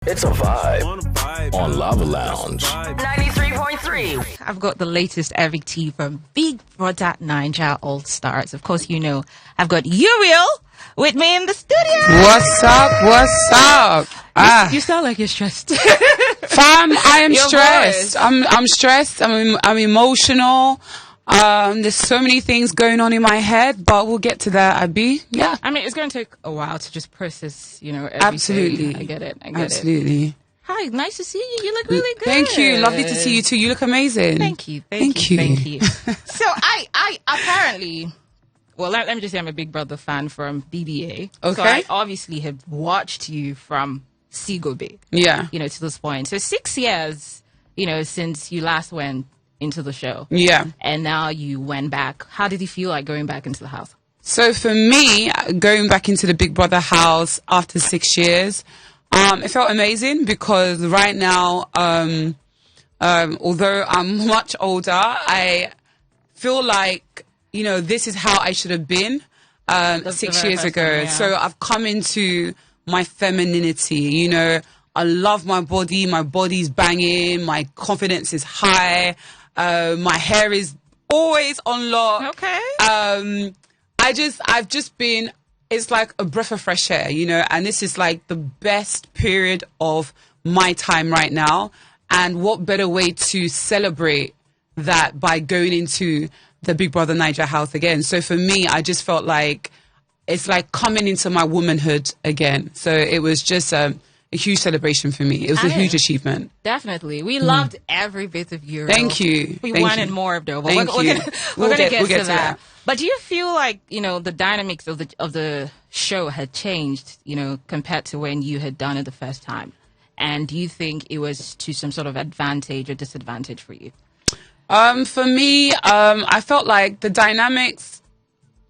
It's a vibe on Lava Lounge. 93.3. I've got the latest everything from Big Brother Niger All Stars. Of course, you know, I've got Uriel with me in the studio. What's up? You sound like you're stressed. Fam, I am Your stressed. voice. I'm stressed. I'm emotional. There's so many things going on in my head, but we'll get to that, Abby. Yeah. I mean, it's going to take a while to just process, everything. Absolutely. I get it. Absolutely. Hi, nice to see you. You look really good. Thank you. Lovely to see you too. You look amazing. Thank you. So I apparently, well, let me just say I'm a Big Brother fan from BBA. Okay. So I obviously have watched you from Sigobe. Yeah. To this point. So 6 years, since you last went into the show. Yeah. And now you went back. How did you feel like going back into the house? So for me, going back into the Big Brother house after 6 years, it felt amazing because right now, although I'm much older, I feel like, this is how I should have been 6 years ago. Time, yeah. So I've come into my femininity, I love my body. My body's banging. My confidence is high. My hair is always on lock. Okay. I've just been, it's like a breath of fresh air, and this is like the best period of my time right now. And what better way to celebrate that by going into the Big Brother Niger house again. So for me, I just felt like it's like coming into my womanhood again. So it was just a huge celebration for me. It was a huge achievement. Definitely. We loved every bit of you. Thank you. We Thank wanted you. more of though. But Thank we're you. gonna get We'll to that. But do you feel like, the dynamics of the show had changed, compared to when you had done it the first time? And do you think it was to some sort of advantage or disadvantage for you? For me, I felt like the dynamics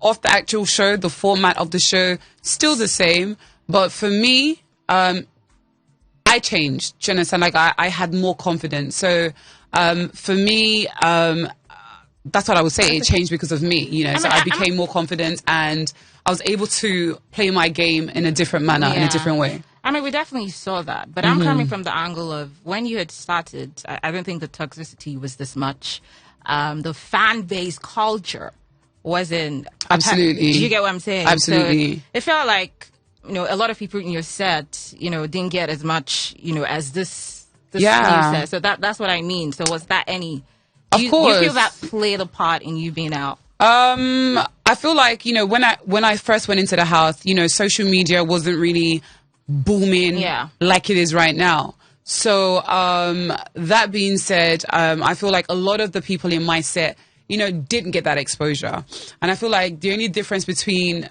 of the actual show, the format of the show, still the same. But for me, I changed. Do you understand? Like I had more confidence. So for me, that's what I would say. It changed because of me. So I became more confident and I was able to play my game in a different manner, in a different way. I mean, we definitely saw that. But I'm coming from the angle of when you had started, I don't think the toxicity was this much. The fan base culture wasn't. Absolutely. Do you get what I'm saying? Absolutely. So it felt like, a lot of people in your set, didn't get as much, as this new set. So that's what I mean. So was that any... Of course. You feel that played a part in you being out? I feel like, when I first went into the house, social media wasn't really booming like it is right now. So that being said, I feel like a lot of the people in my set, didn't get that exposure. And I feel like the only difference between,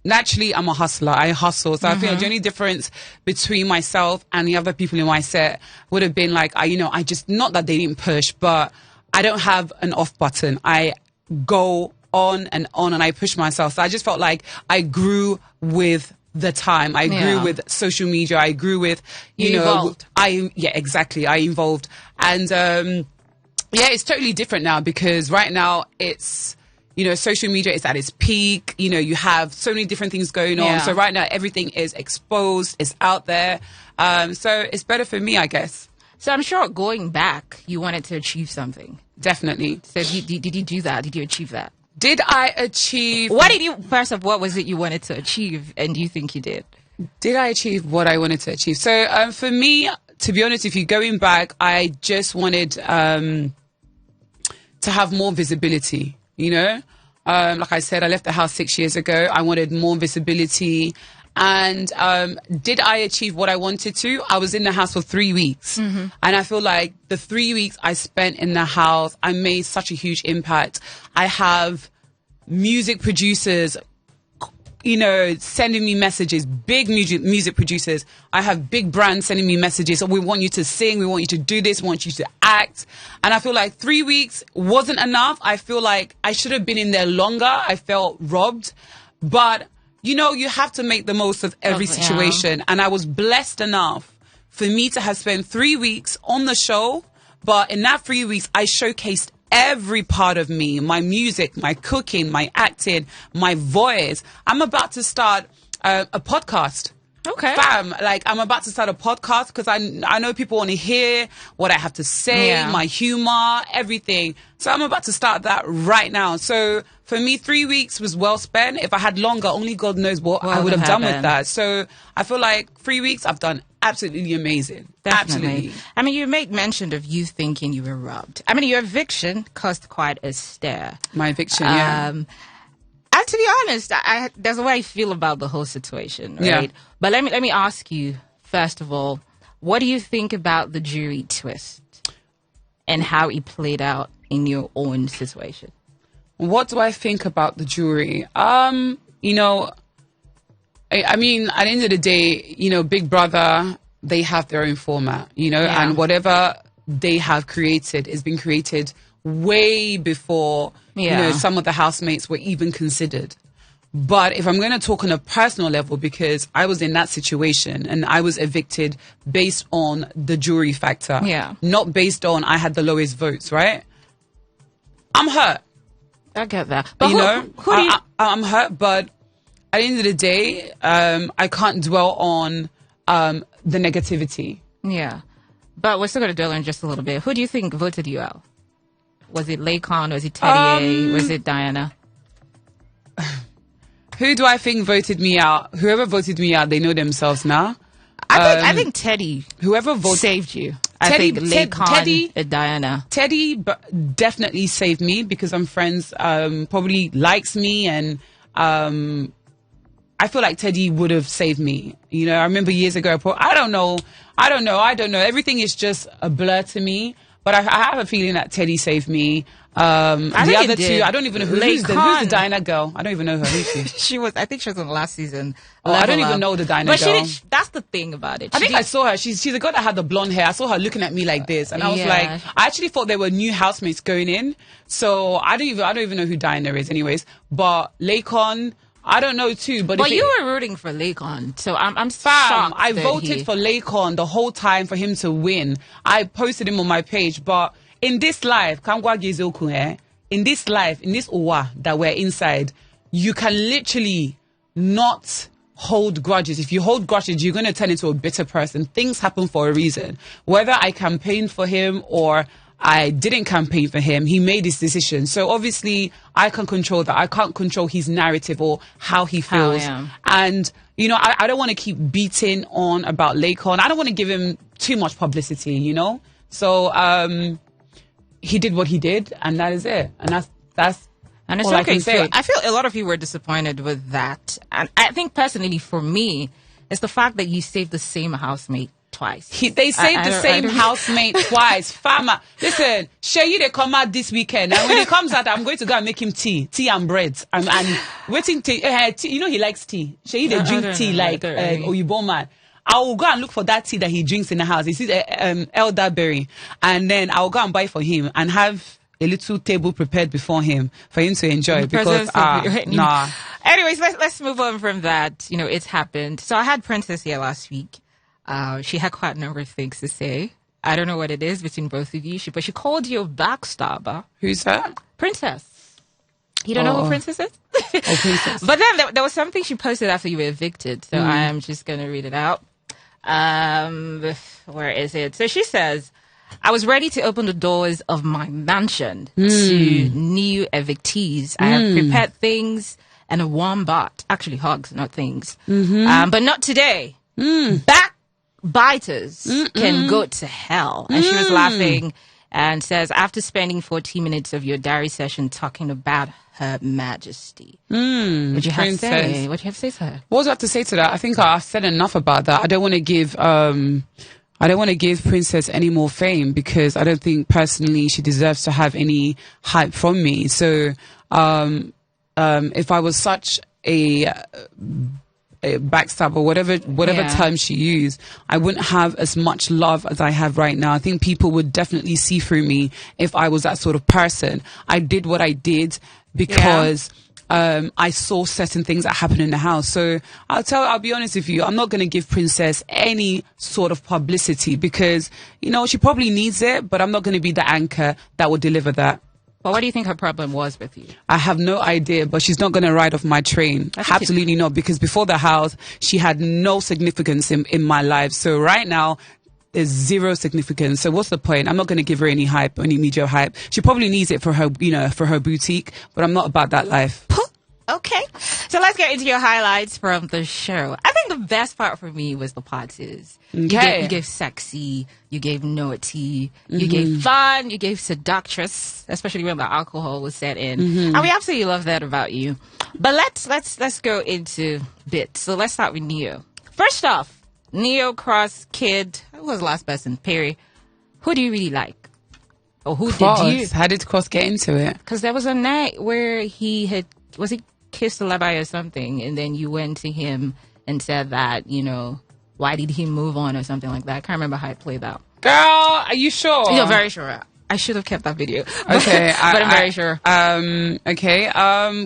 naturally, I'm a hustler. I hustle. So I feel like the only difference between myself and the other people in my set would have been like, I just, not that they didn't push, but I don't have an off button. I go on and I push myself. So I just felt like I grew with the time. I grew with social media. I grew with, evolved. Exactly. I evolved. And, it's totally different now because right now it's, social media is at its peak. You have so many different things going on. Yeah. So right now everything is exposed, it's out there. So it's better for me, I guess. So I'm sure going back, you wanted to achieve something. Definitely. So did you do that? Did you achieve that? Did I achieve... What was it you wanted to achieve and do you think you did? Did I achieve what I wanted to achieve? So for me, to be honest, if you're going back, I just wanted to have more visibility, Like I said, I left the house 6 years ago. I wanted more visibility. And did I achieve what I wanted to? I was in the house for 3 weeks. And I feel like the 3 weeks I spent in the house, I made such a huge impact. I have music producers, sending me messages, big music producers. I have big brands sending me messages. Oh, we want you to sing. We want you to do this. We want you to act. And I feel like 3 weeks wasn't enough. I feel like I should have been in there longer. I felt robbed. But, you have to make the most of every situation. And I was blessed enough for me to have spent 3 weeks on the show. But in that 3 weeks, I showcased every part of me, my music, my cooking, my acting, my voice. I'm about to start a podcast. Okay. Fam, like, I'm about to start a podcast because I know people want to hear what I have to say, my humor, everything. So I'm about to start that right now. So for me, 3 weeks was well spent. If I had longer, only God knows what I would have done with that. So I feel like 3 weeks, I've done absolutely amazing. Definitely. Absolutely. I mean, you made mention of you thinking you were robbed. I mean, your eviction caused quite a stir. My eviction, yeah. And to be honest, there's a way I feel about the whole situation, right? Yeah. But let me ask you, first of all, what do you think about the jury twist and how it played out in your own situation? What do I think about the jury? You know, I mean, at the end of the day, you know, Big Brother, they have their own format, you know, and whatever they have created has been created way before, you know, some of the housemates were even considered. But if I'm going to talk on a personal level, because I was in that situation and I was evicted based on the jury factor, not based on I had the lowest votes, right? I'm hurt. I get that. But I'm hurt, but at the end of the day, I can't dwell on the negativity. Yeah. But we're still going to dwell on just a little bit. Who do you think voted you out? Was it Laycon? Was it Teddy? Was it Diana? Who do I think voted me out? Whoever voted me out, they know themselves now. I think Teddy whoever saved you. I think Laycon and Diana. Teddy definitely saved me because I'm friends, probably likes me, and I feel like Teddy would have saved me. You know, I remember years ago, I don't know. Everything is just a blur to me. But I have a feeling that Teddy saved me. The other two, I don't even know who's the Diana girl. I don't even know her. Who's she? I think she was on last season. I don't even know the Diana girl. That's the thing about it. I think I saw her. She's the girl that had the blonde hair. I saw her looking at me like this, and I was like, I actually thought there were new housemates going in. So I don't even know who Diana is, anyways. But Laycon, I don't know too. But you were rooting for Laycon, so I'm shocked. I voted for Laycon the whole time for him to win. I posted him on my page, but in this life, in this life, in this Owa that we're inside, you can literally not hold grudges. If you hold grudges, you're going to turn into a bitter person. Things happen for a reason. Whether I campaigned for him or I didn't campaign for him, he made his decision. So obviously, I can control that. I can't control his narrative or how he feels. And, you know, I don't want to keep beating on about Laycon. I don't want to give him too much publicity, you know? So, he did what he did, and that is it. And that's and it's all okay. I can say. I feel a lot of you were disappointed with that. And I think personally for me, it's the fact that you saved the same housemate twice. They saved the same housemate twice. Farmer, listen, Sheyi, they come out this weekend, and when he comes out, I'm going to go and make him tea and bread. And waiting tea. You know he likes tea. Sheyi, they drink tea like Oyibo man. I will go and look for that tea that he drinks in the house. He sees elderberry, and then I will go and buy for him and have a little table prepared before him for him to enjoy. Because nah. Anyways, let's move on from that. You know, it's happened. So I had Princess here last week. She had quite a number of things to say. I don't know what it is between both of you, but she called you a backstabber. Who's that? Princess. You don't know who Princess is? Princess. But then there was something she posted after you were evicted, so I am just going to read it out. Where is it? So she says, I was ready to open the doors of my mansion to new evictees. I have prepared things and a warm bath. Actually, hugs, not things. But not today. Backbiters can go to hell. And she was laughing and says, after spending 40 minutes of your diary session talking about Her Majesty. What do you have to say? What do you have to say to her? What do I have to say to that? I think I've said enough about that. I don't want to give Princess any more fame because I don't think personally she deserves to have any hype from me. So if I was such a backstabber, whatever term she used, I wouldn't have as much love as I have right now. I think people would definitely see through me if I was that sort of person. I did what I did because I saw certain things that happened in the house. So I'll be honest with you, I'm not going to give Princess any sort of publicity because, you know, she probably needs it, but I'm not going to be the anchor that will deliver that. But what do you think her problem was with you? I have no idea, but she's not going to ride off my train. Absolutely not, because before the house, she had no significance in my life. So right now, there's zero significance. So what's the point? I'm not going to give her any hype, any media hype. She probably needs it for her, for her boutique, but I'm not about that life. Okay. So let's get into your highlights from the show. I think the best part for me was the parties. Okay. You gave sexy, you gave naughty, you gave fun, you gave seductress, especially when the alcohol was set in. And we absolutely love that about you. But let's go into bits. So let's start with Neo. First off, Neo, Cross, Kid, who was the last person? Perry. Who do you really like? Or who Cross. did you? How did Cross get into it? Because there was a night where he kissed a Labai or something, and then you went to him and said that, why did he move on or something like that. I can't remember how it played out. Girl, are you sure? You're very sure. I should have kept that video. Okay. But I'm very sure. Okay.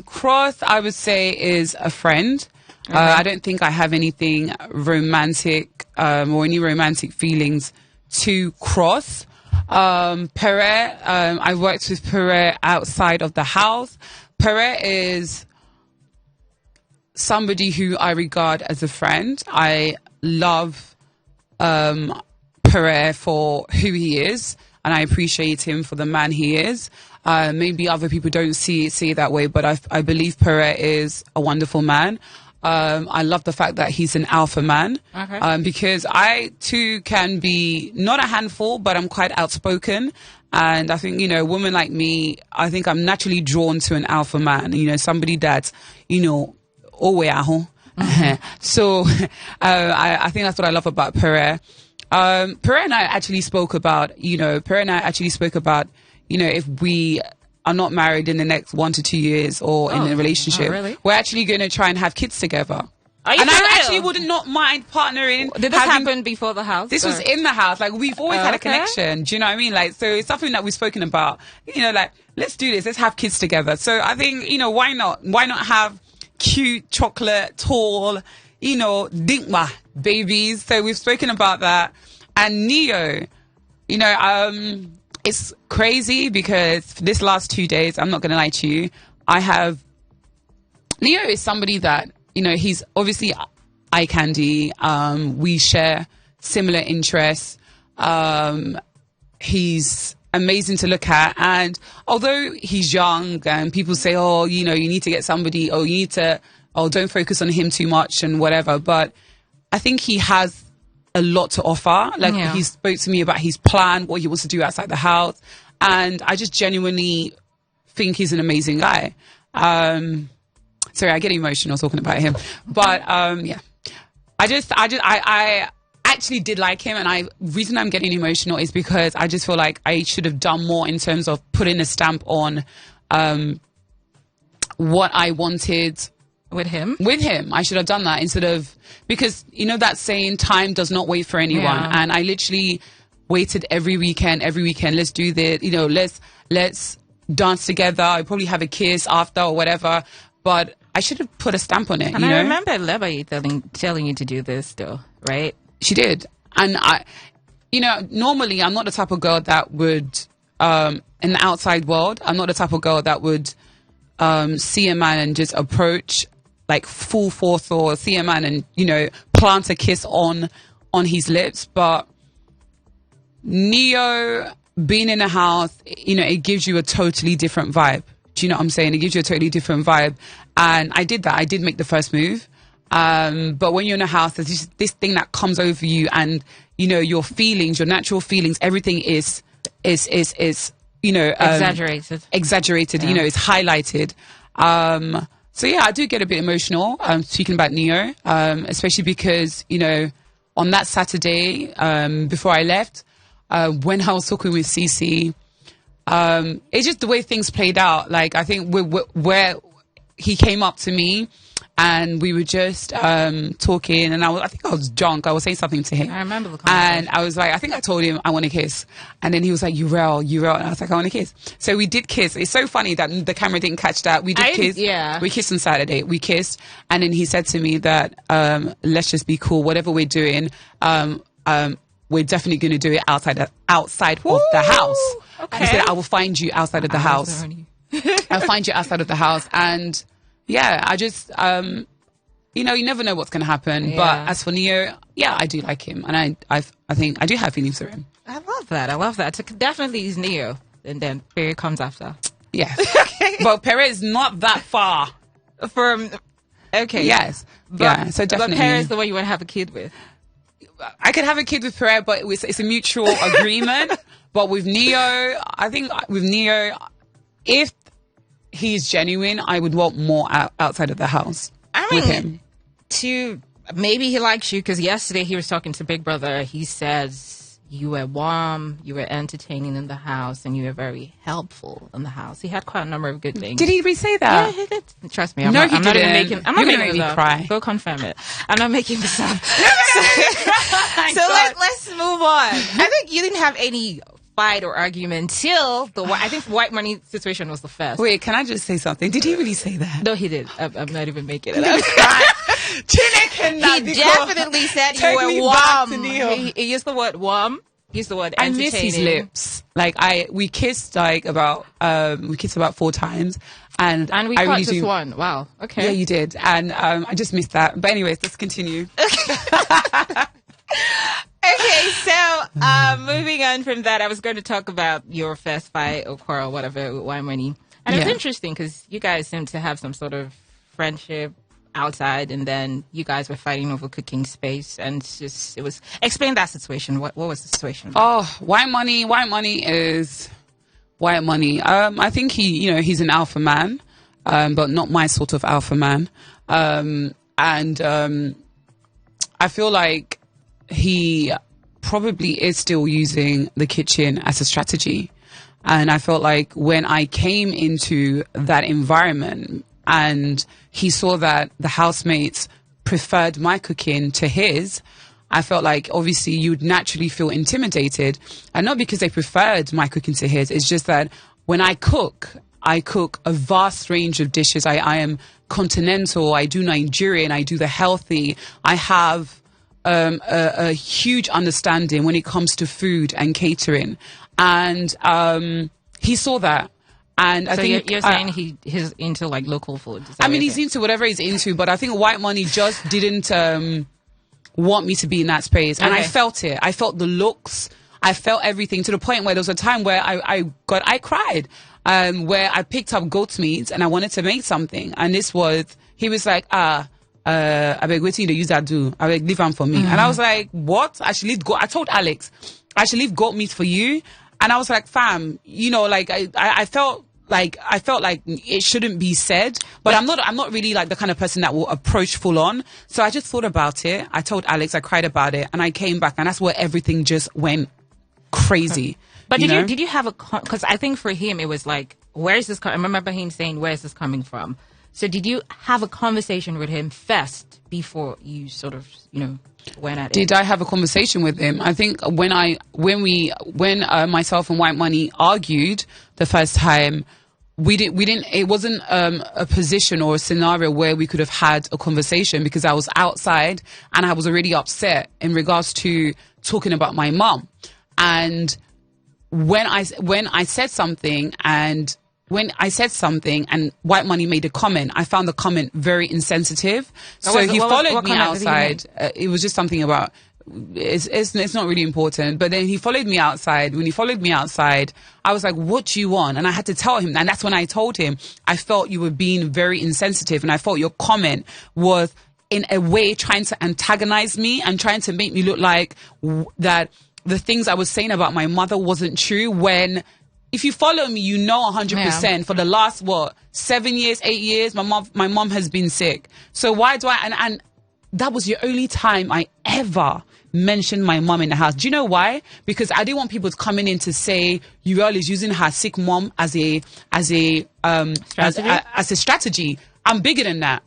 Cross, I would say, is a friend. Okay. I don't think I have anything romantic or any romantic feelings to Cross. Perret, I worked with Perret outside of the house. Perret is somebody who I regard as a friend. I love Perret for who he is, and I appreciate him for the man he is. Maybe other people don't see it that way, but I believe Perret is a wonderful man. I love the fact that he's an alpha man, because I too can be not a handful, but I'm quite outspoken. And I think, a woman like me, I think I'm naturally drawn to an alpha man, somebody that's, So I think that's what I love about Perret. Perret and I actually spoke about, if we are not married in the next 1 to 2 years or in a relationship, really? We're actually going to try and have kids together. Are you and for I real? actually would not mind partnering. Did this happen before the house? This was in the house. Like, we've always had a connection. Do you know what I mean? Like, so it's something that we've spoken about. Let's do this. Let's have kids together. So I think, why not? Why not have cute, chocolate, tall, dinkma babies? So we've spoken about that. And Neo, it's crazy because for this last 2 days, I'm not going to lie to you, Neo is somebody that, he's obviously eye candy. We share similar interests. He's amazing to look at. And although he's young and people say, you need to get somebody, don't focus on him too much and whatever. But I think he has a lot to offer. He spoke to me about his plan, what he wants to do outside the house. And I just genuinely think he's an amazing guy. Sorry, I get emotional talking about him, but I actually did like him, and reason I'm getting emotional is because I just feel like I should have done more in terms of putting a stamp on what I wanted with him. I should have done that instead of, because that saying, time does not wait for anyone, and I literally waited every weekend. Let's do this, let's dance together. I probably have a kiss after or whatever, but I should have put a stamp on it. And I remember Labai telling you to do this, though, right? She did. And normally I'm not the type of girl that would, in the outside world, I'm not the type of girl that would see a man and just approach like full force, or see a man and, plant a kiss on his lips. But Neo being in a house, it gives you a totally different vibe. Do you know what I'm saying? It gives you a totally different vibe. And I did that. I did make the first move. But when you're in a house, there's this thing that comes over you, and, your feelings, your natural feelings, everything is exaggerated. Exaggerated, it's highlighted. So yeah, I do get a bit emotional, speaking about Neo, especially because, on that Saturday, before I left, when I was talking with Cece, it's just the way things played out. Like, I think where he came up to me and we were just talking, and I think I was drunk. I was saying something to him. I remember the conversation. And I was like, I think I told him I want to kiss. And then he was like, Uriel. And I was like, I want to kiss. So we did kiss. It's so funny that the camera didn't catch that. We did kiss. Yeah. We kissed on Saturday. We kissed. And then he said to me that, let's just be cool. Whatever we're doing, we're definitely going to do it outside of the house. Okay. And he said, I will find you outside of the house. I'll find you outside of the house. And yeah, I just, you know, you never know what's going to happen. Yeah. But as for Neo, yeah, I do like him. And I think I do have feelings for him. I love that. So definitely he's Neo. And then Perry comes after. Yes. Okay. But Perry is not that far. From, okay. Yes. Yeah, so definitely. But Perry is the one you want to have a kid with. I could have a kid with Perry, but it's a mutual agreement. But with Neo, I think with Neo, if he's genuine, I would want more outside of the house with him. Maybe he likes you because yesterday he was talking to Big Brother. He says you were warm, you were entertaining in the house, and you were very helpful in the house. He had quite a number of good things. Did he really say that? Yeah, he did. Trust me, I'm not even making. I'm not making making me cry. Go confirm it. I'm not making this up. So let's move on. I think you didn't have any fight or argument till I think the white money situation was the first. Wait, can I just say something? Did he really say that? No, he did. I'm not even making it up. He definitely said you were warm. He used the word warm. He used the word entertaining. I miss his lips. Like we kissed about 4 times, and we caught really just one. Wow. Okay. Yeah, you did, and I just missed that. But anyways, let's continue. Okay, so moving on from that, I was going to talk about your first fight or quarrel, whatever, with Wine Money. And it's interesting because you guys seem to have some sort of friendship outside, and then you guys were fighting over cooking space, and it was explain that situation. What was the situation about? Oh, Wine Money is Wine Money. I think he's an alpha man, but not my sort of alpha man. And I feel like he probably is still using the kitchen as a strategy. And I felt like when I came into that environment and he saw that the housemates preferred my cooking to his, I felt like obviously you'd naturally feel intimidated. And not because they preferred my cooking to his, it's just that when I cook a vast range of dishes. I am continental, I do Nigerian, I do the healthy. I have a huge understanding when it comes to food and catering, and he saw that. And I think you're saying he's into like local food. I mean, he's into whatever he's into, but I think White Money just didn't want me to be in that space, and I felt it. I felt the looks, I felt everything, to the point where there was a time where I cried, where I picked up goat's meat and I wanted to make something, and he was like, I beg waiting to use that do. I beg leave them for me. And I was like, what? I should leave goat. I told Alex, I should leave goat meat for you. And I was like, fam, like I felt like it shouldn't be said, but I'm not really like the kind of person that will approach full on. So I just thought about it. I told Alex, I cried about it, and I came back, and that's where everything just went crazy. But did you have because I think for him it was like, where is this I remember him saying, where is this coming from? So did you have a conversation with him first before you sort of, went at it? Did I have a conversation with him? I think when myself and White Money argued the first time, we didn't, it wasn't a position or a scenario where we could have had a conversation, because I was outside and I was already upset in regards to talking about my mum. And when I said something and White Money made a comment, I found the comment very insensitive. So he followed me outside. It was just something about, it's not really important. But then he followed me outside. When he followed me outside, I was like, what do you want? And I had to tell him. And that's when I told him, I felt you were being very insensitive. And I felt your comment was in a way trying to antagonize me and trying to make me look like that the things I was saying about my mother wasn't true, when if you follow me, 100% for the last, 7 years, 8 years, my mom has been sick. So why do and that was the only time I ever mentioned my mom in the house. Do you know why? Because I didn't want people coming in to say Uriel is using her sick mom as a strategy. I'm bigger than that.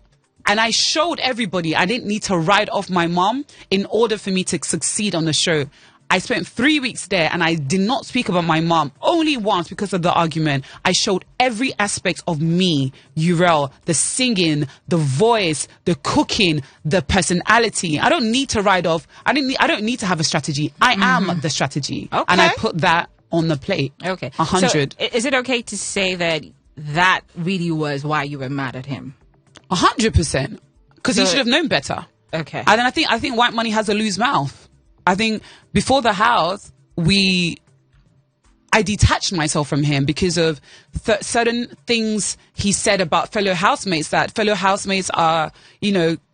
And I showed everybody I didn't need to ride off my mom in order for me to succeed on the show. I spent 3 weeks there and I did not speak about my mom only once because of the argument. I showed every aspect of me, Uriel, the singing, the voice, the cooking, the personality. I don't need to ride off. I don't need to have a strategy. I am the strategy. Okay. And I put that on the plate. Okay. 100. So is it okay to say that really was why you were mad at him? 100%. Because he should have known better. Okay. And then I think white money has a loose mouth. I think before the house, I detached myself from him because of certain things he said about fellow housemates, that fellow housemates are,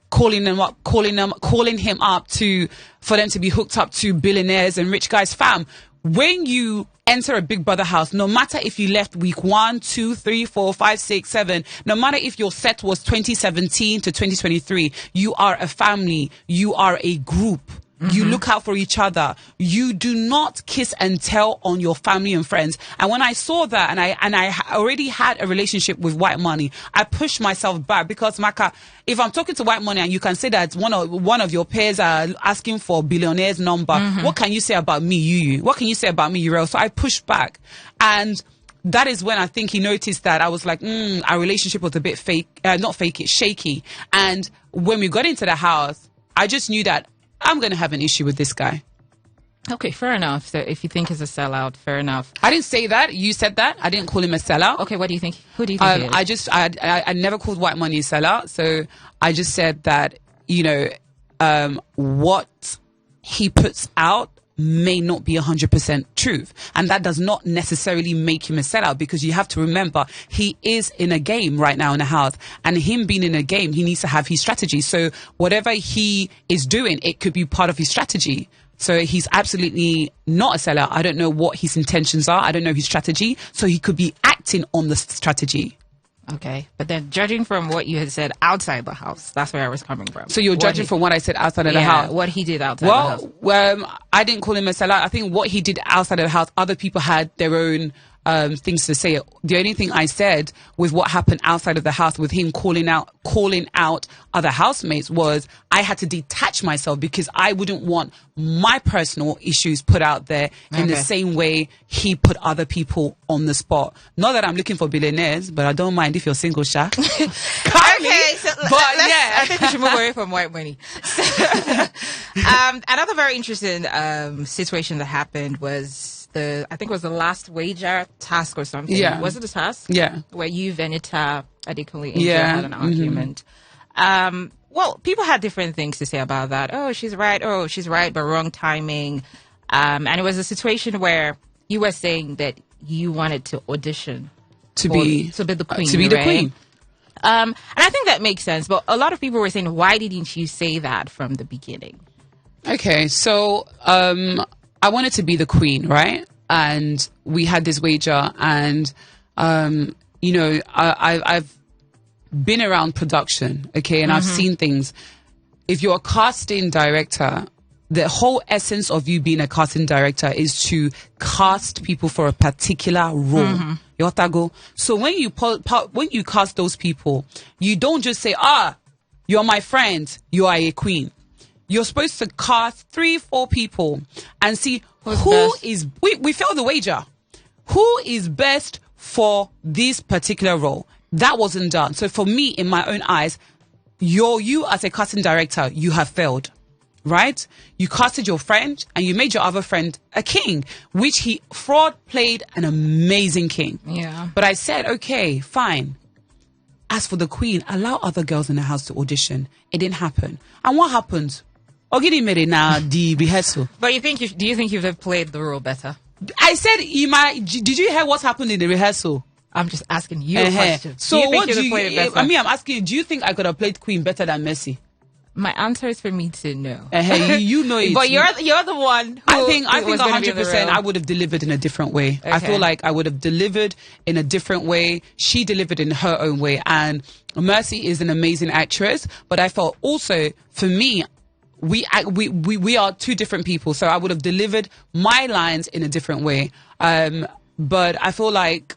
calling him up for them to be hooked up to billionaires and rich guys. Fam, when you enter a Big Brother house, no matter if you left week 1, 2, 3, 4, 5, 6, 7, no matter if your set was 2017 to 2023, you are a family, you are a group. You look out for each other. You do not kiss and tell on your family and friends. And when I saw that, and I already had a relationship with white money, I pushed myself back because, Maka, if I'm talking to white money and you can say that one of your peers are asking for billionaire's number, what can you say about me, you? What can you say about me, Uriel? So I pushed back, and that is when I think he noticed that I was like, our relationship was a bit shaky. And when we got into the house, I just knew that I'm going to have an issue with this guy. Okay, fair enough. So if you think he's a sellout, fair enough. I didn't say that. You said that. I didn't call him a sellout. Okay, what do you think? Who do you think he is? I never called white money a sellout. So I just said that, what he puts out may not be 100% truth. And that does not necessarily make him a sellout, because you have to remember he is in a game right now in the house, and him being in a game, he needs to have his strategy. So whatever he is doing, it could be part of his strategy. So he's absolutely not a sellout. I don't know what his intentions are. I don't know his strategy. So he could be acting on the strategy. Okay. But then judging from what you had said outside the house, that's where I was coming from. So you're judging from what I said outside of the house? What he did outside the house. Well, I didn't call him a sellout. I think what he did outside of the house, other people had their own things to say. The only thing I said with what happened outside of the house, with him calling out other housemates, was I had to detach myself because I wouldn't want my personal issues put out there in the same way he put other people on the spot. Not that I'm looking for billionaires, but I don't mind if you're single, Sha. Okay, so I think we should move away from white money. Another very interesting situation that happened was I think it was the last wager task or something. Yeah. Was it a task? Yeah. Where you, Venita, Adekunle, Angel had an argument. Well, people had different things to say about that. Oh, she's right, but wrong timing. And it was a situation where you were saying that you wanted to audition to be the queen. To be the queen. And I think that makes sense. But a lot of people were saying, why didn't you say that from the beginning? Okay, so I wanted to be the queen, right? And we had this wager, and I've been around production, okay, and I've seen things. If you're a casting director, the whole essence of you being a casting director is to cast people for a particular role. So when you cast those people, you don't just say, you're my friend, you are a queen. You're supposed to cast 3-4 people and see who is. We failed the wager. Who is best for this particular role? That wasn't done. So for me, in my own eyes, you as a casting director, you have failed, right? You casted your friend and you made your other friend a king, which Fraud played an amazing king. Yeah. But I said, okay, fine. As for the queen, allow other girls in the house to audition. It didn't happen. And what happened? Ogidi made it now the rehearsal. But do you think you've have played the role better? I said, did you hear what happened in the rehearsal? I'm just asking you a question. So what do you played it better? I'm asking you, do you think I could have played Queen better than Messi? My answer is for me to know. You know it. But you're the one who I think 100% I would have delivered in a different way. Okay. I feel like I would have delivered in a different way. She delivered in her own way. And Mercy is an amazing actress. But I felt also, for me, we are two different people. So I would have delivered my lines in a different way. But I feel like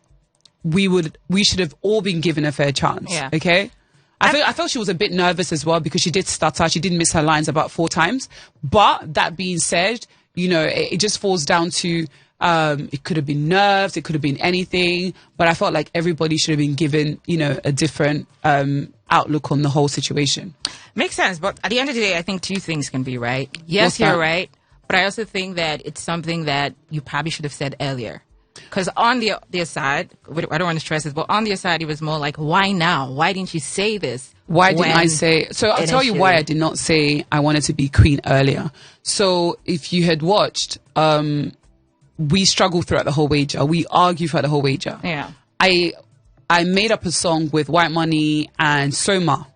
we should have all been given a fair chance. Yeah. Okay? I felt she was a bit nervous as well because she did stutter. She did miss her lines about 4 times. But that being said, it just falls down to, it could have been nerves, it could have been anything, but I felt like everybody should have been given, a different outlook on the whole situation. Makes sense, but at the end of the day, I think two things can be right. Yes, you're right, but I also think that it's something that you probably should have said earlier. Because on the other side, I don't want to stress this, but on the other side, it was more like, why now? Why didn't you say this? Why didn't I say? So I'll tell you why I did not say I wanted to be queen earlier. So if you had watched, we struggled throughout the whole wager. We argued throughout the whole wager. Yeah. I made up a song with White Money and Soma.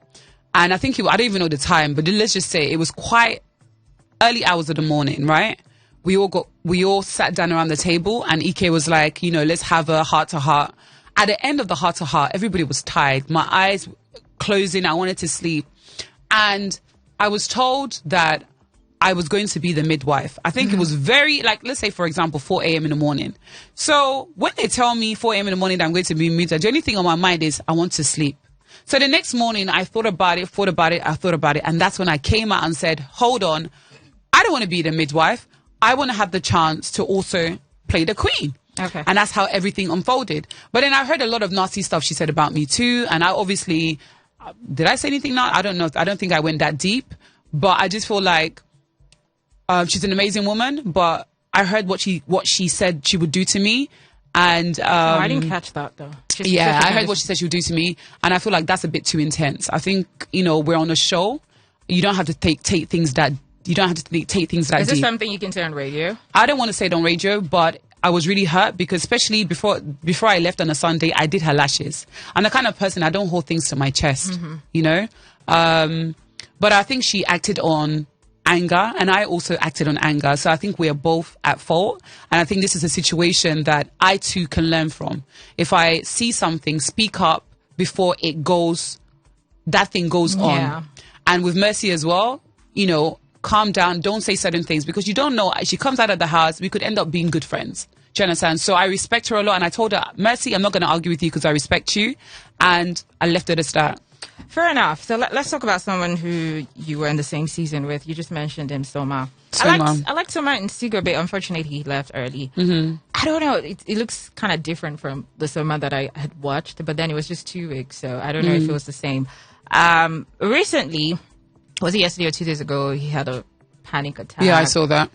And I think I don't even know the time, but let's just say it was quite early hours of the morning, right? We all sat down around the table and Ike was like, let's have a heart to heart. At the end of the heart to heart, everybody was tired. My eyes closing. I wanted to sleep. And I was told that I was going to be the midwife. I think it was very, let's say, for example, 4 a.m. in the morning. So when they tell me 4 a.m. in the morning that I'm going to be midwife, the only thing on my mind is I want to sleep. So the next morning, I thought about it. And that's when I came out and said, hold on, I don't want to be the midwife. I want to have the chance to also play the queen. Okay. And that's how everything unfolded. But then I heard a lot of nasty stuff she said about me too. And I obviously, did I say anything now? I don't know. I don't think I went that deep. But I just feel like she's an amazing woman. But I heard what she said she would do to me. And I didn't catch that though. I heard what she said she would do to me. And I feel like that's a bit too intense. I think, we're on a show. You don't have to take things that You don't have to take things that deep. Is this something you can say on radio? I don't want to say it on radio, but I was really hurt because especially before I left on a Sunday, I did her lashes. I'm the kind of person, I don't hold things to my chest, But I think she acted on anger and I also acted on anger. So I think we are both at fault. And I think this is a situation that I too can learn from. If I see something, speak up before that thing goes on. And with Mercy as well, calm down, don't say certain things because you don't know. She comes out of the house, we could end up being good friends. Do you understand? So I respect her a lot and I told her, Mercy, I'm not going to argue with you because I respect you. And I left it at that. Fair enough. So let's talk about someone who you were in the same season with. You just mentioned him, Soma. I liked Soma in Sigo, but unfortunately he left early. Mm-hmm. I don't know. It looks kind of different from the Soma that I had watched, but then it was just 2 weeks. So I don't know if it was the same. Recently, was it yesterday or 2 days ago, he had a panic attack. Yeah, I saw that.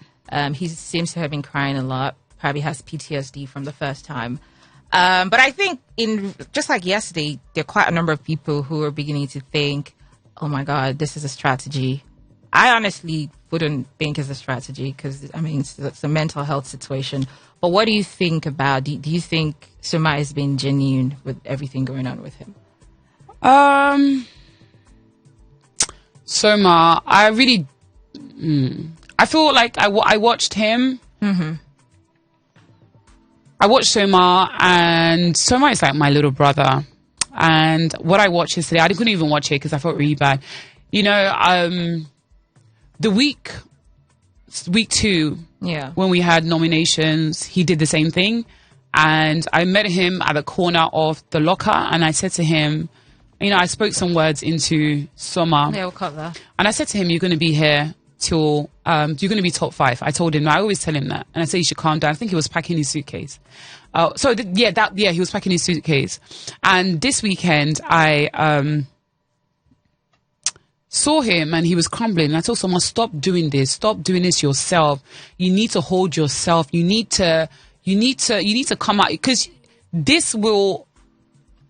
He seems to have been crying a lot. Probably has PTSD from the first time. But I think just like yesterday, there are quite a number of people who are beginning to think, oh my God, this is a strategy. I honestly wouldn't think it's a strategy because, it's a mental health situation. But what do you think about, do you think Soma is being genuine with everything going on with him? Soma, I really, I feel like I watched him. Mm-hmm. I watched Soma, and Soma is like my little brother. And what I watched yesterday, I couldn't even watch it because I felt really bad. The week 2, when we had nominations, he did the same thing. And I met him at the corner of the locker, and I said to him, I spoke some words into Soma. Yeah, we'll cut that. And I said to him, you're going to be here till, you're going to be top 5. I told him, I always tell him that. And I said, you should calm down. I think he was packing his suitcase. He was packing his suitcase. And this weekend, I saw him and he was crumbling. And I told someone, stop doing this. Stop doing this yourself. You need to hold yourself. You need to come out because this will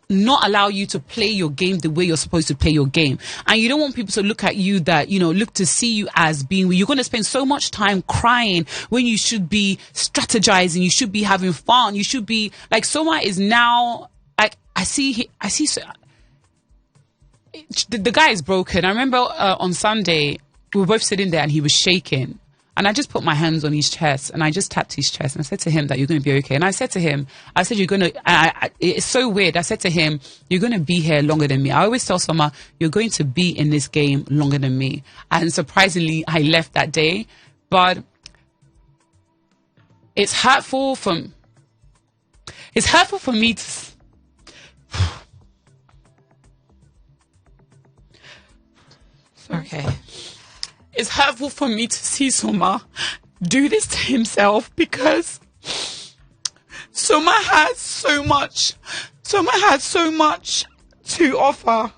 not allow you to play your game the way you're supposed to play your game. And you don't want people to look at you that, look to see you as being, you're going to spend so much time crying when you should be strategizing. You should be having fun. You should be like, Soma is now like, the guy is broken. I remember on Sunday, we were both sitting there and he was shaking. And I just put my hands on his chest and I just tapped his chest and I said to him that you're going to be okay. And I said to him, you're going to, it's so weird. I said to him, you're going to be here longer than me. I always tell Soma, you're going to be in this game longer than me. And surprisingly, I left that day. But it's hurtful for me to... Okay. It's hurtful for me to see Soma do this to himself because Soma has so much to offer.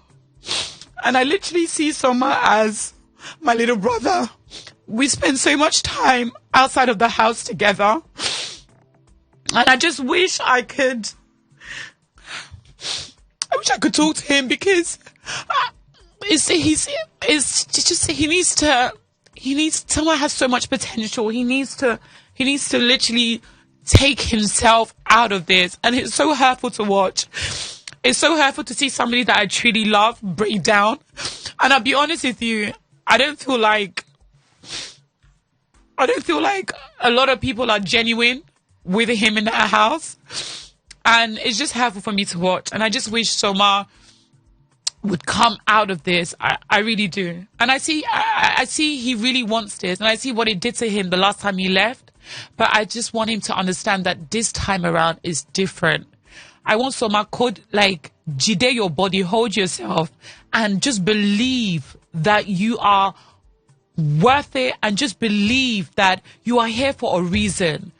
And I literally see Soma as my little brother. We spend so much time outside of the house together. And I just wish I could talk to him because Soma has so much potential. He needs to literally take himself out of this. And it's so hurtful to watch. It's so hurtful to see somebody that I truly love break down. And I'll be honest with you, I don't feel like a lot of people are genuine with him in that house. And it's just hurtful for me to watch. And I just wish Soma would come out of this. I really do. And I see he really wants this. And I see what it did to him the last time he left. But I just want him to understand that this time around is different. I want Soma could jide your body, hold yourself, and just believe that you are worth it, and just believe that you are here for a reason.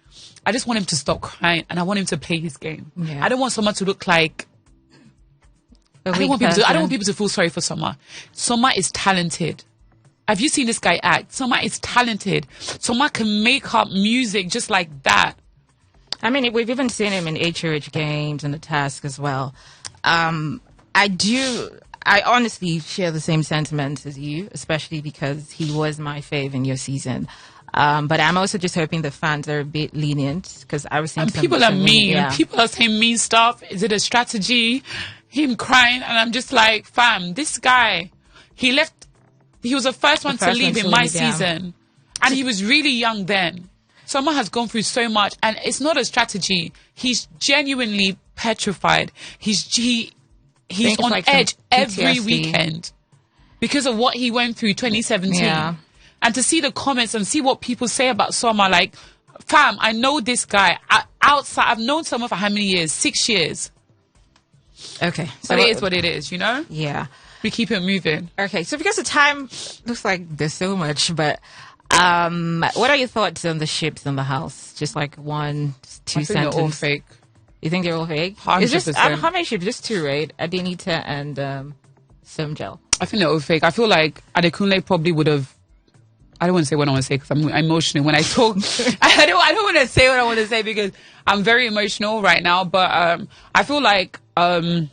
I just want him to stop crying, and I want him to play his game. Yeah. I don't want Soma to look like I don't want people to feel sorry for Soma. Soma is talented. Have you seen this guy act? Soma is talented. Soma can make up music just like that. I mean, we've even seen him in HOH games and the task as well. I honestly share the same sentiments as you, especially because he was my fave in your season. But I'm also just hoping the fans are a bit lenient because I was seeing people are mean. Yeah. People are saying mean stuff. Is it a strategy? Him crying, and I'm just like, fam, this guy, he left. He was the first one to leave in my season, and he was really young then. Soma has gone through so much, and it's not a strategy. He's genuinely petrified. He's on edge every weekend because of what he went through 2017. Yeah. And to see the comments and see what people say about Soma, like, fam, I know this guy outside. I've known Soma for how many years? 6 years. Okay. So it is what it is, you know? Yeah. We keep it moving. Okay. So because the time looks like there's so much, but what are your thoughts on the ships in the house? Just like 1-2 sentences. They're all fake. You think they're all fake? 100%. It's just, how many ships? Just 2, right? Adenita and Somgel. I think they're all fake. I feel like Adekunle probably would have. I don't want to say what I want to say because I'm emotional when I talk. I don't want to say what I want to say because I'm very emotional right now. But I feel like I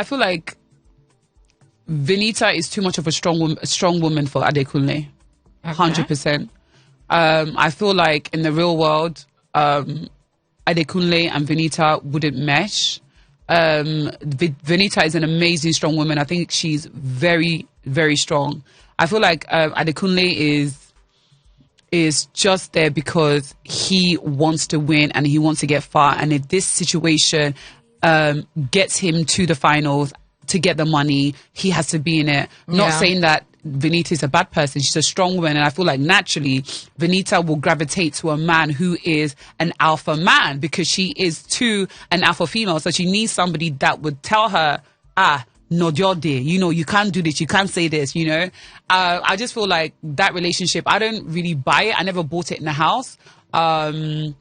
feel like Venita is too much of a strong woman for Adekunle. 100%. I feel like in the real world, Adekunle and Venita wouldn't mesh. Venita is an amazing strong woman. I think she's very, very strong. I feel like Adekunle is just there because he wants to win and he wants to get far. And if this situation gets him to the finals to get the money, he has to be in it. Not saying that Venita is a bad person. She's a strong woman. And I feel like naturally Venita will gravitate to a man who is an alpha man because she is too an alpha female. So she needs somebody that would tell her, no, you're there. You know, you can't do this. You can't say this, you know. I just feel like that relationship, I don't really buy it. I never bought it in the house. And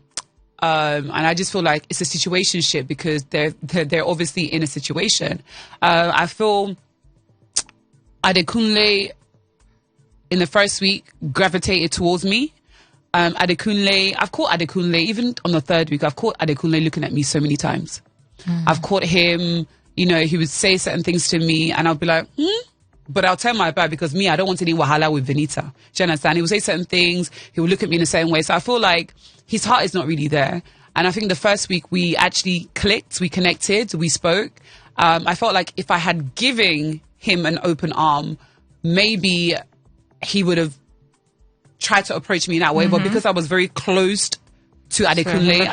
I just feel like it's a situationship because they're obviously in a situation. I feel Adekunle in the first week gravitated towards me. Adekunle, I've caught Adekunle, even on the third week, I've caught Adekunle looking at me so many times. I've caught him, you know, he would say certain things to me and I'll be like, But I'll tell my bad because me, I don't want any wahala with Venita. Do you understand? He will say certain things. He will look at me in a certain way. So I feel like his heart is not really there. And I think the first week we actually clicked, we connected, we spoke. I felt like if I had given him an open arm, maybe he would have tried to approach me in that way. But because I was very close to Adekunle,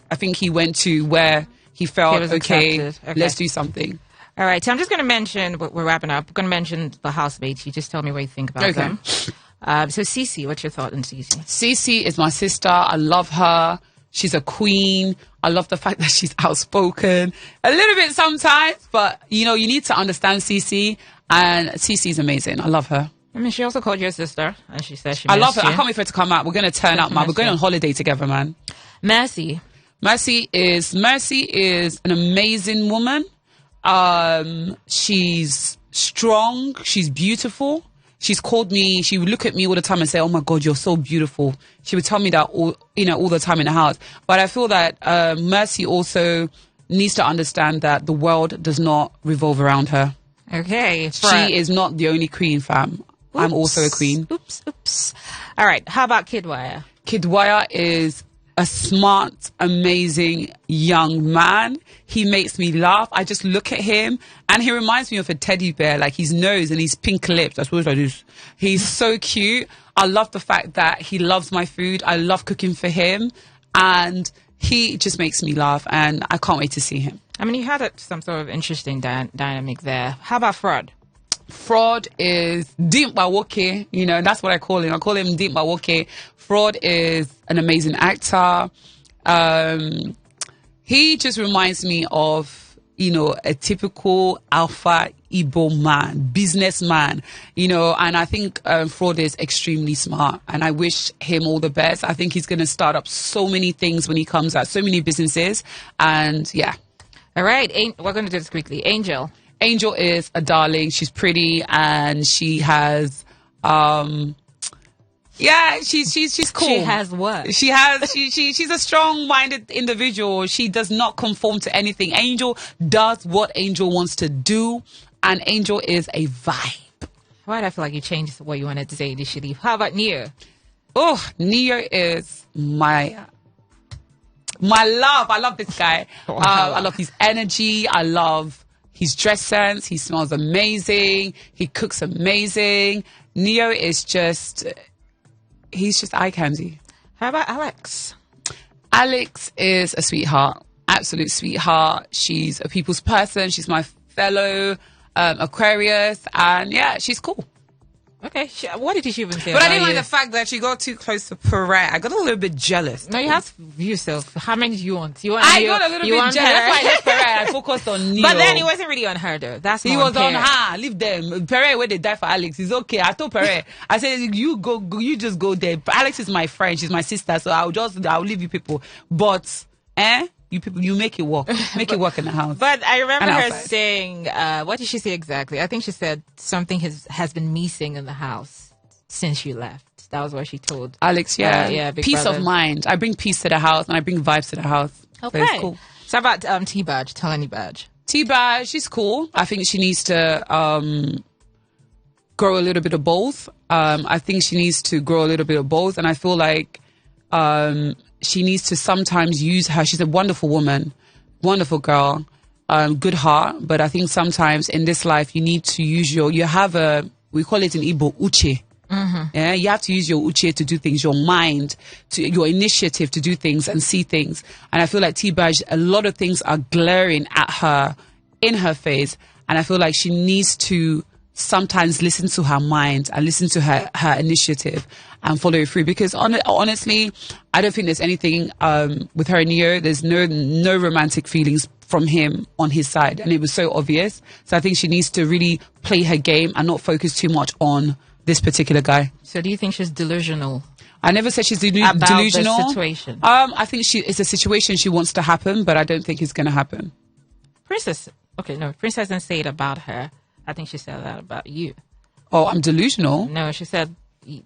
I think he went to where he felt, okay, let's do something. All right, so I'm just going to mention, we're wrapping up, I'm going to mention the housemates. You just tell me what you think about them. So Cece, what's your thought on Cece? Cece is my sister. I love her. She's a queen. I love the fact that she's outspoken. A little bit sometimes, but, you know, you need to understand Cece. And Cece is amazing. I love her. I mean, she also called your sister, and she said she I love missed her. you. I can't wait for her to come out. We're going to turn up, man. We're going on holiday together, man. Mercy. Mercy is an amazing woman. She's strong. She's beautiful. She's called me. She would look at me all the time and say, "Oh my God, you're so beautiful." She would tell me that all the time in the house. But I feel that Mercy also needs to understand that the world does not revolve around her. Okay. She is not the only queen, fam. Oops. I'm also a queen. Oops. All right. How about Kidwire? Kidwire is a smart, amazing young man. He makes me laugh. I just look at him and he reminds me of a teddy bear, like his nose and his pink lips. That's what I do. He's so cute. I love the fact that he loves my food. I love cooking for him and he just makes me laugh and I can't wait to see him. I mean, you had some sort of interesting dynamic there. How about Fraud? Fraud is Deep Bawoke. That's what I call him. I call him Deep Bawoke. Fraud is an amazing actor. He just reminds me of, a typical alpha Igbo man, businessman, and I think Fraud is extremely smart and I wish him all the best. I think he's going to start up so many things when he comes out, so many businesses, and yeah. All right, we're going to do this quickly. Angel. Angel is a darling. She's pretty and she has, she's cool. She has what? She's a strong-minded individual. She does not conform to anything. Angel does what Angel wants to do, and Angel is a vibe. Why do I feel like you changed what you wanted to say initially? How about Neo? Oh, Neo is my love. I love this guy. Wow. I love his energy. I love his dress sense. He smells amazing. He cooks amazing. Neo is he's just eye candy. How about Alex? Alex is a sweetheart. Absolute sweetheart. She's a people's person. She's my fellow Aquarius. And yeah, she's cool. Okay. What did she even say? But I didn't like the fact that she got too close to Perret. I got a little bit jealous. No, you have to view yourself. How many do you want? I got a little bit jealous. That's why I left Perret. I focused on Neo. But then it wasn't really on her, though. He was on her. Leave them. Perret, where they die for Alex, it's okay. I told Perret, I said, you just go there. Alex is my friend. She's my sister. So I'll leave you people. But, you make it work. Make it work in the house. But I remember her saying, what did she say exactly? I think she said something has been missing in the house since you left. That was what she told Alex. Yeah, peace of mind. I bring peace to the house and I bring vibes to the house. Okay. So it's cool. So about T-Badge, Tolani Badge. T-Badge, she's cool. I think she needs to grow a little bit of both. I think she needs to grow a little bit of both, and I feel like she needs to sometimes use her. She's a wonderful woman, wonderful girl, good heart. But I think sometimes in this life, you need to use we call it in Igbo, uche. Mm-hmm. Yeah, you have to use your uche to do things, your mind, your initiative to do things and see things. And I feel like T-Badge, a lot of things are glaring at her in her face. And I feel like she needs to sometimes listen to her mind and listen to her initiative and follow it through. Because honestly, I don't think there's anything with her and Neo. There's no romantic feelings from him on his side. And it was so obvious. So I think she needs to really play her game and not focus too much on this particular guy. So do you think she's delusional? I never said she's delusional. The situation. I think it's a situation she wants to happen, but I don't think it's going to happen. Princess didn't say it about her. I think she said that about you. Oh, I'm delusional? No, she said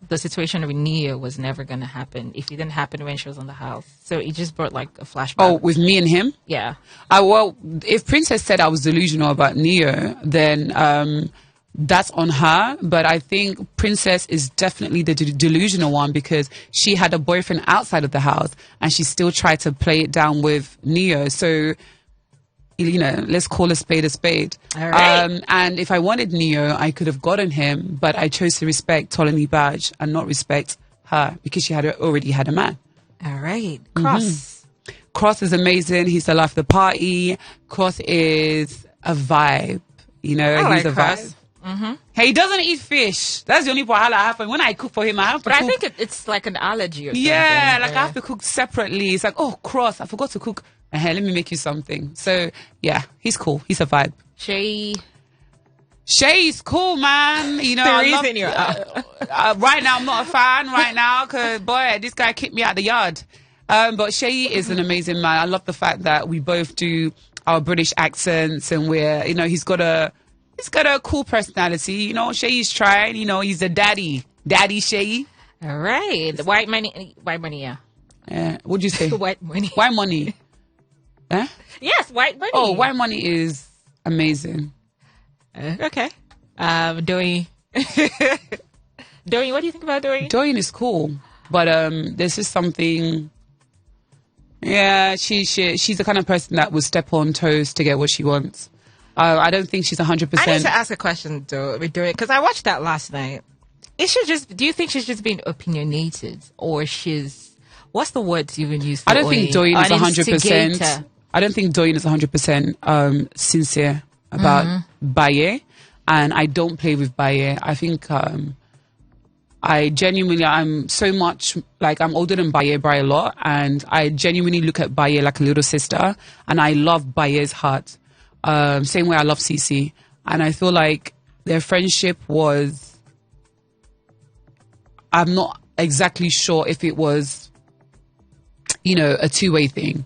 the situation with Nia was never going to happen if it didn't happen when she was in the house. So it just brought like a flashback. Oh, with me and him? Yeah. Well, if Princess said I was delusional about Neo, then that's on her. But I think Princess is definitely the delusional one because she had a boyfriend outside of the house and she still tried to play it down with Neo. So, let's call a spade a spade. All right. And if I wanted Neo, I could have gotten him, but I chose to respect Tolani Badge and not respect her because she already had a man. All right. Cross. Mm-hmm. Cross is amazing. He's the life of the party. Cross is a vibe. He's a Cross. vibe. Mm-hmm. Hey, he doesn't eat fish. That's the only part I have. When I cook for him, I have to cook. But I think it's like an allergy or something. Yeah, I have to cook separately. It's like, oh, Cross, I forgot to cook. Let me make you something. So, yeah, he's cool. He's a vibe. Shay. Shay's cool, man. You know, right now I'm not a fan right now because, boy, this guy kicked me out the yard. But Shay is an amazing man. I love the fact that we both do our British accents and we're, you know, he's got a cool personality. You know, Shay's trying, you know, he's a daddy Shay. All right. White money, yeah. What'd you say? White money. White money. Huh? Yes, white money. Oh, white money is amazing. Okay. Doing, what do you think about Doing? Doing is cool, but there's just something. Yeah, she's the kind of person that will step on toes to get what she wants. I don't think she's 100%. I need to ask a question though with Doing because I watched that last night. Do you think she's just being opinionated, or what's the word to even use? I don't think Doyin is 100%. I don't think Doyin is 100% sincere about Baye, and I don't play with Baye. I think I'm so much like I'm older than Baye by a lot, and I genuinely look at Baye like a little sister, and I love Baye's heart. Same way I love Cece, and I feel like their friendship was. I'm not exactly sure if it was, you know, a two-way thing.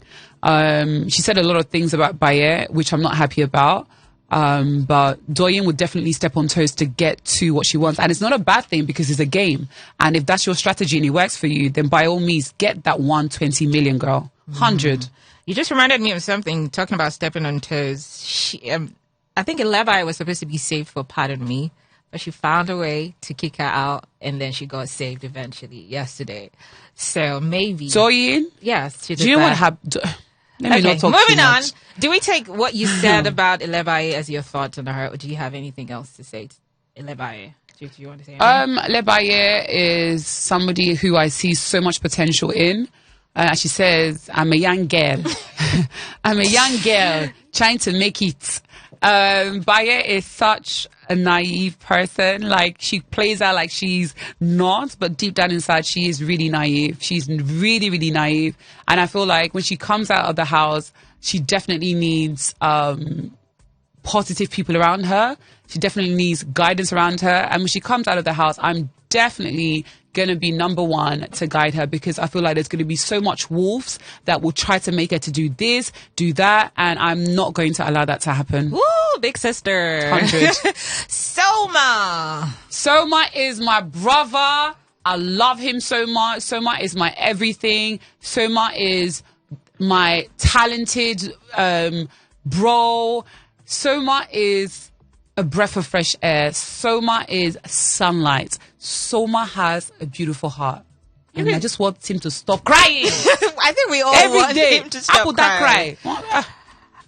She said a lot of things about Baye, which I'm not happy about. But Doyin would definitely step on toes to get to what she wants. And it's not a bad thing because it's a game. And if that's your strategy and it works for you, then by all means, get that 120 million, girl. 100. You just reminded me of something, talking about stepping on toes. I think Levi was supposed to be saved for Pardon Me, but she found a way to kick her out, and then she got saved eventually yesterday. So maybe... Doyin? Yes. Do you know what happened? Let me not talk moving too on. much. Do we take what you said about Levi as your thoughts on her, or do you have anything else to say to Levi? Do you want to say anything? Levi is somebody who I see so much potential in. She says, I'm a young girl. I'm a young girl trying to make it. Baye is such a naive person. Like, she plays out like she's not, but deep down inside, she is really naive. She's really, really naive. And I feel like when she comes out of the house, she definitely needs positive people around her. She definitely needs guidance around her. And when she comes out of the house, I'm definitely going to be number one to guide her, because I feel like there's going to be so much wolves that will try to make her to do this, do that, and I'm not going to allow that to happen. Woo, big sister. 100. Soma is my brother. I love him so much. Soma is my everything. Soma is my talented bro. Soma is a breath of fresh air. Soma is sunlight. Soma has a beautiful heart. And I just want him to stop crying. I think we all want him to stop crying. Cry.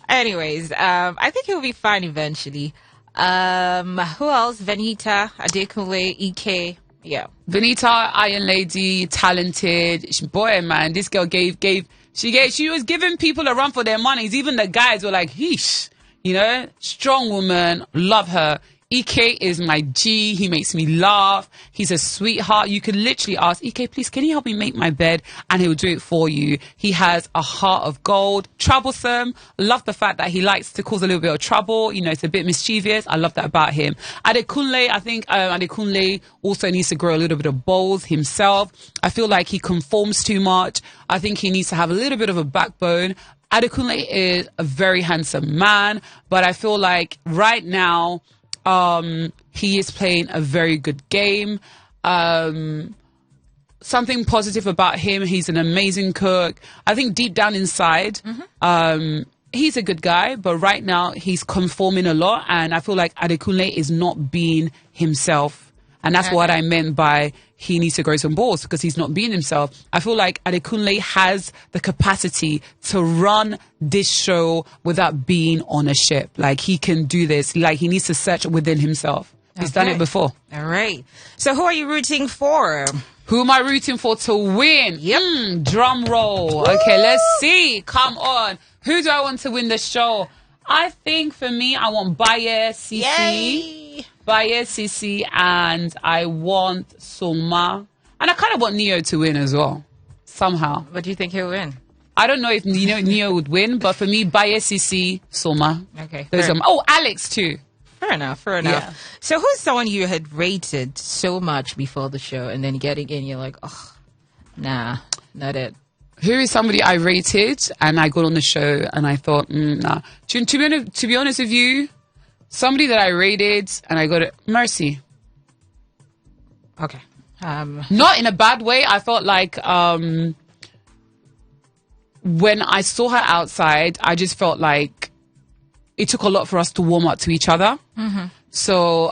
Anyways, I think he'll be fine eventually. Who else? Venita, Adekunle, Ike. Yeah. Venita, Iron Lady, talented. Boy, man, this girl she was giving people a run for their monies. Even the guys were like, heesh. You know, strong woman, love her. Ike is my G. He makes me laugh. He's a sweetheart. You could literally ask, Ike, please, can you help me make my bed? And he'll do it for you. He has a heart of gold. Troublesome. Love the fact that he likes to cause a little bit of trouble. You know, it's a bit mischievous. I love that about him. Adekunle, I think Adekunle also needs to grow a little bit of balls himself. I feel like he conforms too much. I think he needs to have a little bit of a backbone. Adekunle is a very handsome man, but I feel like right now, he is playing a very good game. Something positive about him, he's an amazing cook. I think deep down inside, he's a good guy, but right now he's conforming a lot, and I feel like Adekunle is not being himself. And that's what I meant by he needs to grow some balls, because he's not being himself. I feel like Adekunle has the capacity to run this show without being on a ship. Like, he can do this. Like, he needs to search within himself. He's done it before. All right. So who are you rooting for? Who am I rooting for to win? Yep. Drum roll. Woo! Okay, let's see. Come on. Who do I want to win the show? I think for me, I want Baye, Cece. Yay! Baye, Cece, and I want Soma. And I kind of want Neo to win as well, somehow. But do you think he'll win? I don't know if Neo would win, but for me, Baye, Cece, Soma. Okay. Oh, Alex too. Fair enough. Yeah. So who's someone you had rated so much before the show, and then getting in, you're like, oh, nah, not it. Who is somebody I rated and I got on the show and I thought, nah. To be honest with you, somebody that I rated and I got it, Mercy. Okay. Not in a bad way. I felt like when I saw her outside, I just felt like it took a lot for us to warm up to each other. Mm-hmm. So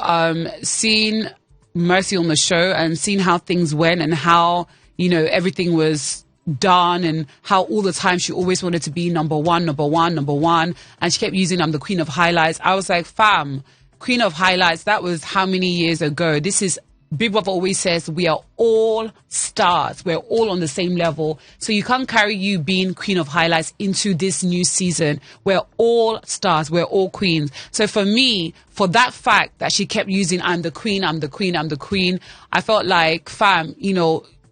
seeing Mercy on the show and seeing how things went and how, everything was done and how all the time she always wanted to be number one. And she kept using I'm the queen of highlights. I was like, fam, queen of highlights, that was how many years ago? This is, Big Brother always says we are all stars. We're all on the same level. So you can't carry you being queen of highlights into this new season. We're all stars. We're all queens. So for me, for that fact that she kept using I'm the queen, I felt like, fam,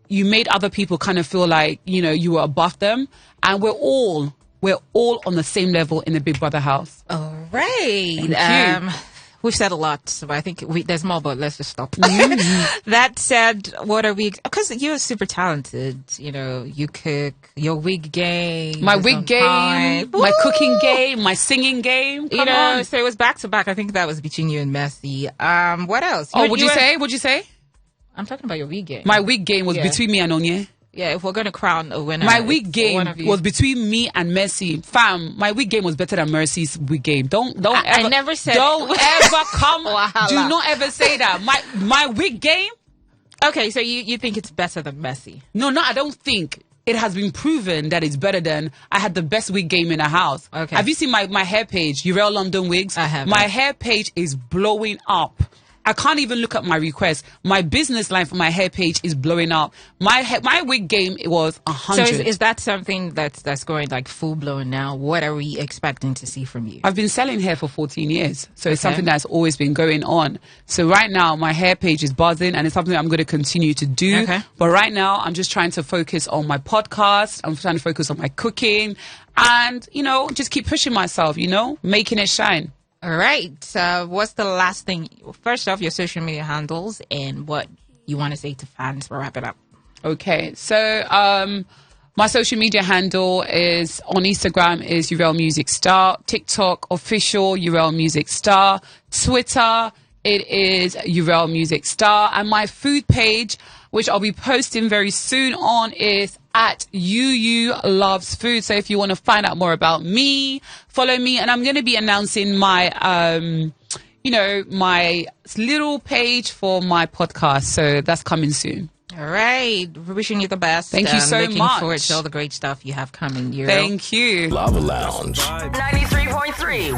you made other people kind of feel like, you were above them. And we're all on the same level in the Big Brother house. All right. Thank you. We've said a lot, so I think there's more, but let's just stop. That said, what are we... Because you're super talented. You cook, your wig game. My wig game, my cooking game, my singing game. Come on. So it was back to back. I think that was between you and Messi. What else? What'd you say? I'm talking about your wig game. My wig game was between me and Onye. Yeah, if we're going to crown a winner. My wig game was between me and Mercy. Fam, my wig game was better than Mercy's wig game. Don't ever. I never said. Don't ever come. Do not ever say that. My wig game. Okay, so you think it's better than Mercy? No, I don't think. It has been proven that it's better than. I had the best wig game in the house. Okay. Have you seen my hair page, Uriel London Wigs? I have. My hair page is blowing up. I can't even look at my requests. My business line for my hair page is blowing up. My wig game, it was 100. So is that something that's going like full blown now? What are we expecting to see from you? I've been selling hair for 14 years. So it's something that's always been going on. So right now my hair page is buzzing and it's something I'm going to continue to do. Okay. But right now I'm just trying to focus on my podcast. I'm trying to focus on my cooking and, just keep pushing myself, making it shine. All right. What's the last thing? First off, your social media handles and what you want to say to fans. We'll wrap it up. Okay. So my social media handle is on Instagram is Uriel Music Star. TikTok official Uriel Music Star. Twitter it is Uriel Music Star. And my food page, which I'll be posting very soon on, is at UU Loves Food. So if you want to find out more about me, follow me. And I'm going to be announcing my, my little page for my podcast. So that's coming soon. All right. We're wishing you the best. Thank you so looking much. Looking forward to all the great stuff you have coming. Thank you. Lava Lounge. 93.3.